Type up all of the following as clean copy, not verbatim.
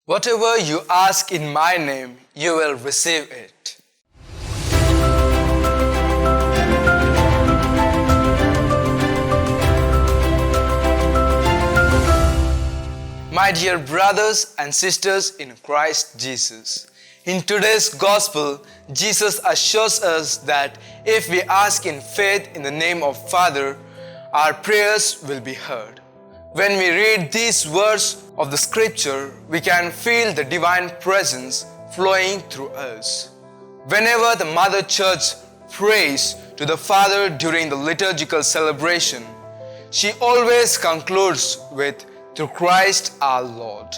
Whatever you ask in my name, you will receive it. My dear brothers and sisters in Christ Jesus, in today's gospel, Jesus assures us that if we ask in faith in the name of Father, our prayers will be heard. When we read these words of the scripture, we can feel the divine presence flowing through us. Whenever the Mother Church prays to the Father during the liturgical celebration, she always concludes with, "Through Christ our Lord."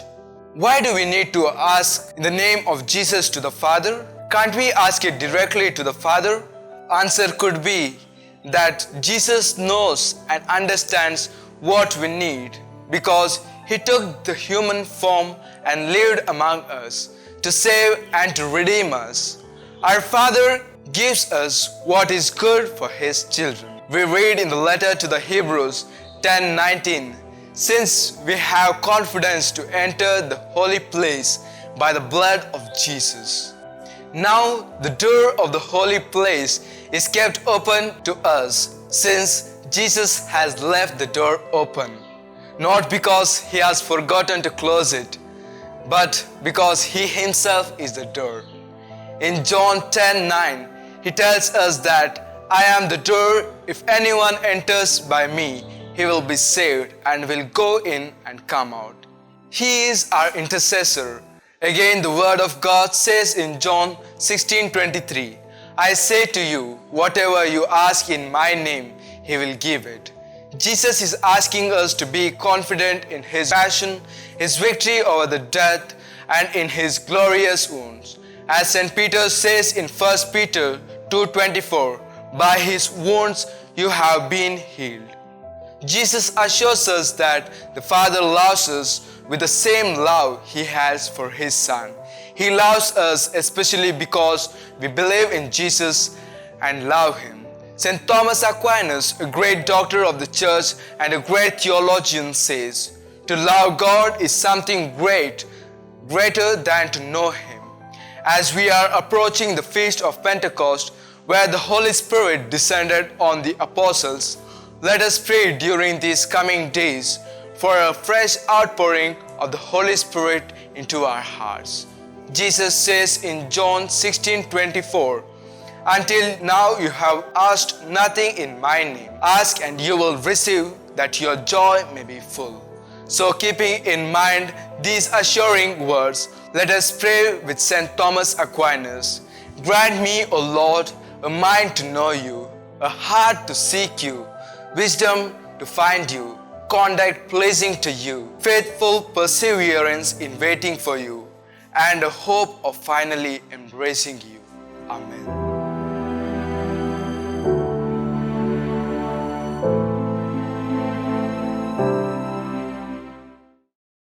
Why do we need to ask in the name of Jesus to the Father? Can't we ask it directly to the Father? Answer could be that Jesus knows and understands what we need because He took the human form and lived among us to save and to redeem us. Our Father gives us what is good for His children. We read in the letter to the Hebrews 10:19, "Since we have confidence to enter the holy place by the blood of Jesus." Now the door of the holy place is kept open to us since Jesus has left the door open, not because He has forgotten to close it, but because He Himself is the door. In John 10:9, He tells us that, "I am the door. If anyone enters by me, he will be saved and will go in and come out." He is our intercessor. Again, the word of God says in John 16:23, "I say to you, whatever you ask in my name, He will give it." Jesus is asking us to be confident in His passion, His victory over the death, and in His glorious wounds. As St. Peter says in 1 Peter 2:24, "By His wounds you have been healed." Jesus assures us that the Father loves us with the same love He has for His Son. He loves us especially because we believe in Jesus and love Him. St. Thomas Aquinas, a great doctor of the Church and a great theologian, says, "To love God is something greater than to know Him." As we are approaching the Feast of Pentecost, where the Holy Spirit descended on the apostles, let us pray during these coming days for a fresh outpouring of the Holy Spirit into our hearts. Jesus says in John 16:24, "Until now you have asked nothing in my name. Ask and you will receive, that your joy may be full." So keeping in mind these assuring words, let us pray with St. Thomas Aquinas. "Grant me, O Lord, a mind to know you, a heart to seek you, wisdom to find you, conduct pleasing to you, faithful perseverance in waiting for you, and a hope of finally embracing you." Amen.